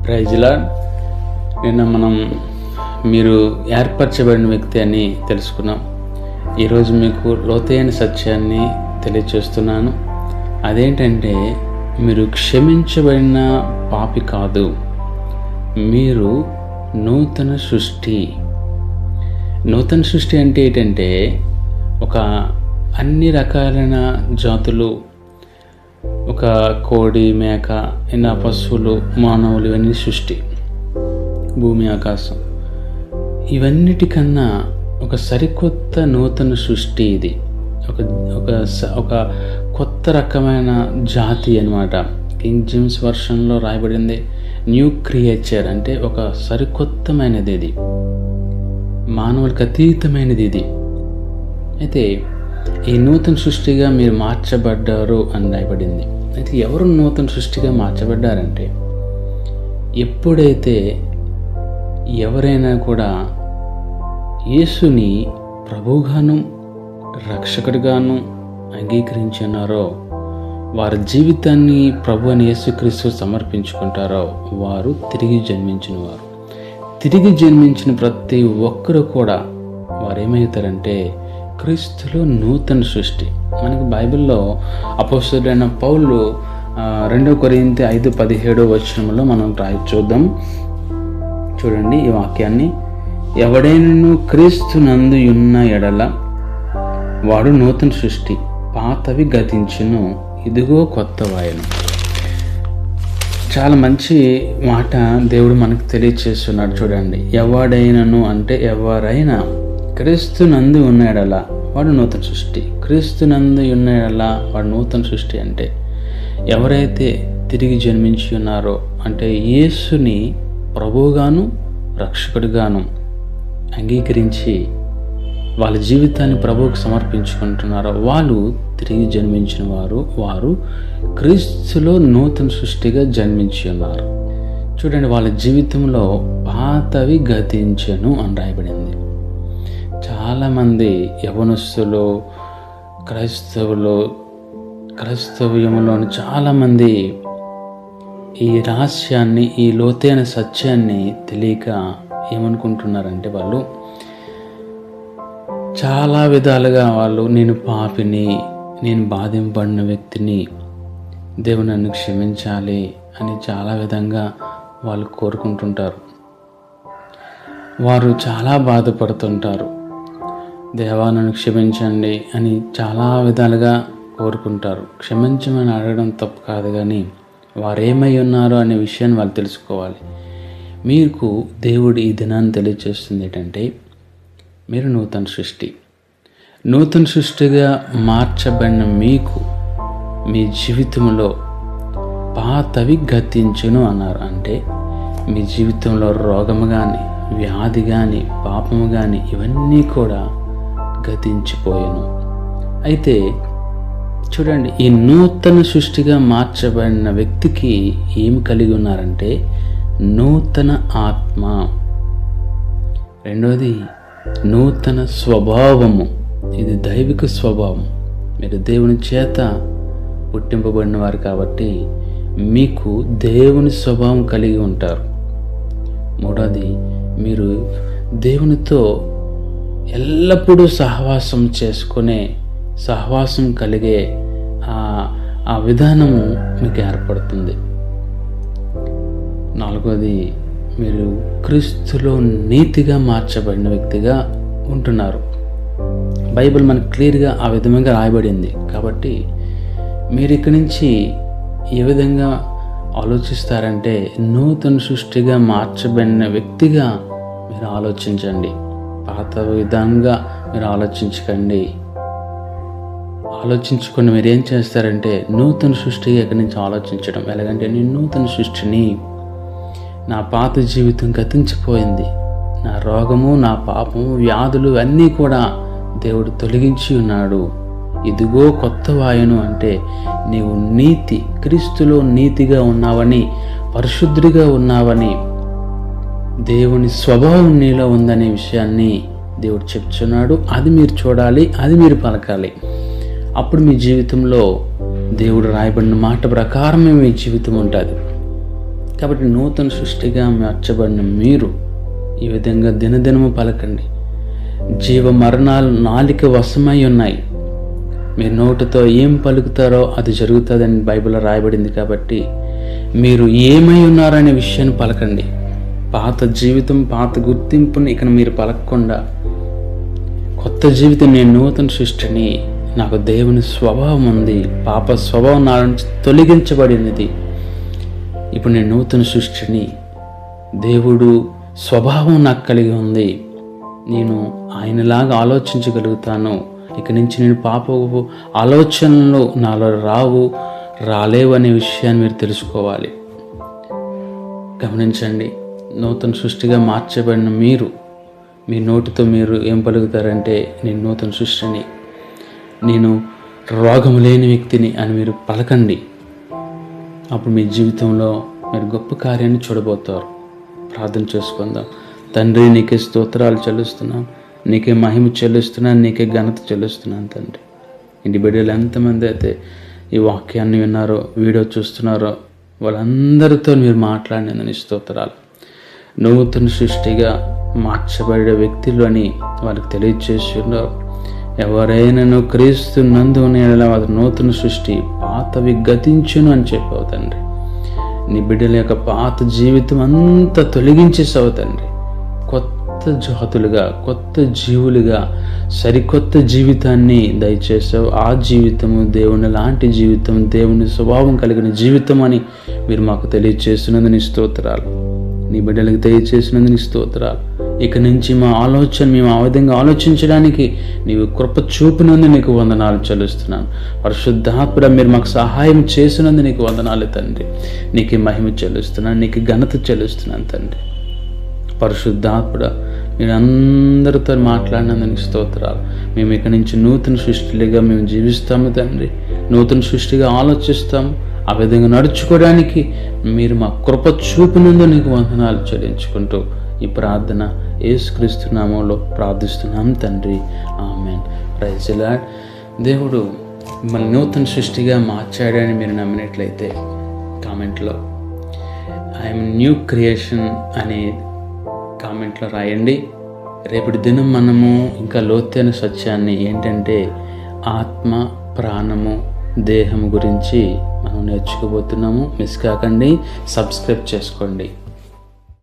Praise lord. నిన్న మనం మీరు ఏర్పరచబడిన వ్యక్తి అని తెలుసుకున్నాం. ఈరోజు మీకు లోతైన సత్యాన్ని తెలియచేస్తున్నాను. అదేంటంటే, మీరు క్షమించబడిన పాపి కాదు, మీరు నూతన సృష్టి. నూతన సృష్టి అంటే ఏంటంటే, ఒక అన్ని రకాలైన జాతులు, ఒక కోడి, మేక, ఇలా పశువులు, మానవులు, ఇవన్నీ సృష్టి. భూమి, ఆకాశం, ఇవన్నిటికన్నా ఒక సరికొత్త నూతన సృష్టి ఇది. ఒక కొత్త రకమైన జాతి అన్నమాట. కింగ్ జేమ్స్ వర్షన్లో రాయబడింది న్యూ క్రియేచర్, అంటే ఒక సరికొత్తమైనది ఇది, మానవులకు అతీతమైనది ఇది. అయితే ఈ నూతన సృష్టిగా మీరు మార్చబడ్డారు అని రాయబడింది. అయితే ఎవరు నూతన సృష్టిగా మార్చబడ్డారంటే, ఎప్పుడైతే ఎవరైనా కూడా యేసుని ప్రభువుగాను రక్షకుడిగాను అంగీకరించున్నారో, వారి జీవితాన్ని ప్రభు అని యేసుక్రీస్తు సమర్పించుకుంటారో, వారు తిరిగి జన్మించిన వారు. తిరిగి జన్మించిన ప్రతి ఒక్కరు కూడా వారు ఏమవుతారంటే క్రీస్తులో నూతన సృష్టి. మనకి బైబిల్లో అపోస్తలుడైన పౌలు 2 కొరింథీ 5:17 మనం చూద్దాం. చూడండి ఈ వాక్యాన్ని. ఎవడైనను క్రీస్తునందు ఉన్న ఎడల వాడు నూతన సృష్టి, పాతవి గతించును, ఇదిగో కొత్తవాయను. చాలా మంచి మాట దేవుడు మనకు తెలియచేస్తున్నాడు. చూడండి, ఎవడైనను అంటే ఎవరైనా క్రీస్తునందు ఉన్న ఎడల వాడు నూతన సృష్టి. క్రీస్తునందు ఉన్న ఎడల వాడు నూతన సృష్టి అంటే ఎవరైతే తిరిగి జన్మించి ఉన్నారో, అంటే యేసుని ప్రభువుగాను రక్షకుడిగాను అంగీకరించి వాళ్ళ జీవితాన్ని ప్రభువుకు సమర్పించుకుంటున్నారో, వాళ్ళు తిరిగి జన్మించిన వారు క్రీస్తులో నూతన సృష్టిగా జన్మించి ఉన్నారు. చూడండి, వాళ్ళ జీవితంలో పాతవి గతించెను అని రాయబడింది. చాలామంది యవనస్తులు, క్రైస్తవ్యంలోని చాలామంది ఈ రహస్యాన్ని, ఈ లోతైన సత్యాన్ని తెలియక ఏమనుకుంటున్నారంటే, వాళ్ళు చాలా విధాలుగా నేను పాపిని, నేను బాధింపబడిన వ్యక్తిని, దేవుడు నన్ను క్షమించాలి అని చాలా విధంగా వాళ్ళు కోరుకుంటుంటారు. వారు చాలా బాధపడుతుంటారు. దేవా నన్ను క్షమించండి అని చాలా విధాలుగా కోరుకుంటారు. క్షమించమని అడగడం తప్పు కాదు, కానీ వారు ఏమై ఉన్నారో అనే విషయాన్ని వాళ్ళు తెలుసుకోవాలి. మీకు దేవుడు ఈ దినాన్ని తెలియజేస్తుంది ఏంటంటే, మీరు నూతన సృష్టి. నూతన సృష్టిగా మార్చబడిన మీకు మీ జీవితంలో పాతవి గతించును అన్నారు. అంటే మీ జీవితంలో రోగము కానీ, వ్యాధి కానీ, పాపము కానీ, ఇవన్నీ కూడా గతించిపోయాను. అయితే చూడండి, ఈ నూతన సృష్టిగా మార్చబడిన వ్యక్తికి ఏమి కలిగి ఉన్నారంటే నూతన ఆత్మ. రెండవది నూతన స్వభావము. ఇది దైవిక స్వభావం. మీరు దేవుని చేత పుట్టింపబడిన వారు కాబట్టి మీకు దేవుని స్వభావం కలిగి ఉంటారు. మూడవది, మీరు దేవునితో ఎల్లప్పుడూ సహవాసం కలిగే ఆ విధానము మీకు ఏర్పడుతుంది. నాలుగవది, మీరు క్రీస్తులో నీతిగా మార్చబడిన వ్యక్తిగా ఉంటున్నారు. బైబిల్ మనకు క్లియర్గా ఆ విధంగా రాయబడింది. కాబట్టి మీరు ఇక్కడి నుంచి ఏ విధంగా ఆలోచిస్తారంటే, నూతన సృష్టిగా మార్చబడిన వ్యక్తిగా మీరు ఆలోచించండి. పాత విధంగా మీరు ఆలోచించుకొని మీరు ఏం చేస్తారంటే నూతన సృష్టిగా ఇక్కడి నుంచి ఆలోచించడం. ఎలాగంటే, నేను నూతన సృష్టిని, నా పాత జీవితం గతించిపోయింది, నా రోగము, నా పాపము, వ్యాధులు అన్నీ కూడా దేవుడు తొలగించి ఉన్నాడు, ఇదిగో కొత్త వాయును. అంటే నీవు క్రీస్తులో నీతిగా ఉన్నావని, పరిశుద్ధుడిగా ఉన్నావని, దేవుని స్వభావం నీలో ఉందనే విషయాన్ని దేవుడు చెప్తున్నాడు. అది మీరు చూడాలి, అది మీరు పలకాలి. అప్పుడు మీ జీవితంలో దేవుడు రాయబడిన మాట ప్రకారమే మీ జీవితం ఉంటుంది. కాబట్టి నూతన సృష్టిగా మార్చబడిన మీరు ఈ విధంగా దినదినము పలకండి. జీవ మరణాలు నాలుక వశమై ఉన్నాయి. మీరు నోటితో ఏం పలుకుతారో అది జరుగుతుందని బైబిల్లో రాయబడింది. కాబట్టి మీరు ఏమై ఉన్నారనే విషయాన్ని పలకండి. పాత జీవితం, పాత గుర్తింపుని ఇక మీరు పలకకుండా కొత్త జీవితం, నేను నూతన సృష్టిని, నాకు దేవుని స్వభావం ఉంది, పాప స్వభావం నా నుంచి తొలగించబడినది, ఇప్పుడు నేను నూతన సృష్టిని, దేవుడు స్వభావం నాకు కలిగి ఉంది, నేను ఆయనలాగా ఆలోచించగలుగుతాను, ఇక నుంచి నేను పాపపు ఆలోచనలు నాలో రాలేవు అనే విషయాన్ని మీరు తెలుసుకోవాలి. గమనించండి, నూతన సృష్టిగా మార్చబడిన మీరు మీ నోటితో మీరు ఏం పలుకుతారంటే, నేను నూతన సృష్టిని, నేను రోగం లేని వ్యక్తిని అని మీరు పలకండి. అప్పుడు మీ జీవితంలో మీరు గొప్ప కార్యాన్ని చూడబోతారు. ప్రార్థన చేసుకుందాం. తండ్రి, నీకే స్తోత్రాలు చెల్లిస్తున్నాను, నీకే మహిమ చెల్లిస్తున్నాను, నీకే ఘనత చెల్లిస్తున్నాను తండ్రి. ఇంటి బిడ్డలు ఎంతమంది అయితే ఈ వాక్యాన్ని విన్నారో, వీడియో చూస్తున్నారో, వాళ్ళందరితో మీరు మాట్లాడినందుకు స్తోత్రాలు. నూతన సృష్టిగా మార్చబడే వ్యక్తులు అని వాళ్ళకి తెలియజేస్తున్నారు. ఎవరైనా క్రీస్తున్నందు అది నూతన సృష్టి, పాతవి గతించును అని చెప్పావు తండ్రి. నీ బిడ్డల యొక్క పాత జీవితం అంతా తొలగించేసావు తండ్రి. కొత్త జాతులుగా, కొత్త జీవులుగా, సరికొత్త జీవితాన్ని దయచేసావు. ఆ జీవితము దేవుని లాంటి జీవితం, దేవుని స్వభావం కలిగిన జీవితం అని మీరు మాకు తెలియజేస్తున్నందుకు నీ స్తోత్రాలు. నీ బిడ్డలకు తెలియజేసినందుకు నీ స్తోత్రాలు. ఇక నుంచి మా ఆలోచన మేము ఆ విధంగా ఆలోచించడానికి నీవు కృప చూపినందు నీకు వందనాలు చెల్లిస్తున్నాను. పరిశుద్ధాత్మ మీరు మాకు సహాయం చేసినందు నీకు వందనాలు తండ్రి. నీకు మహిమ చెల్లిస్తున్నాను, నీకు ఘనత చెల్లిస్తున్నాను తండ్రి. పరిశుద్ధాత్మ మీరు అందరితో మాట్లాడినందుకు స్తోత్రాలు. మేము ఇక నుంచి నూతన సృష్టిగా మేము జీవిస్తాము తండ్రి. నూతన సృష్టిగా ఆలోచిస్తాము. ఆ విధంగా నడుచుకోవడానికి మీరు మా కృప చూపినందు నీకు వందనాలు చెల్లించుకుంటూ ఈ ప్రార్థన యేసుక్రీస్తు నామములో ప్రార్థిస్తున్నాం తండ్రి. ఆమేన్. Praise the lord. దేవుడు మిమ్మల్ని నూతన సృష్టిగా మార్చాడని మీరు నమ్మినట్లయితే కామెంట్లో ఐఎమ్ న్యూ క్రియేషన్ అనే కామెంట్లో రాయండి. రేపటి దినం మనము ఇంకా లోతైన సత్యాన్ని ఏంటంటే ఆత్మ, ప్రాణము, దేహం గురించి మనం నేర్చుకోబోతున్నాము. మిస్ కాకండి, సబ్స్క్రైబ్ చేసుకోండి.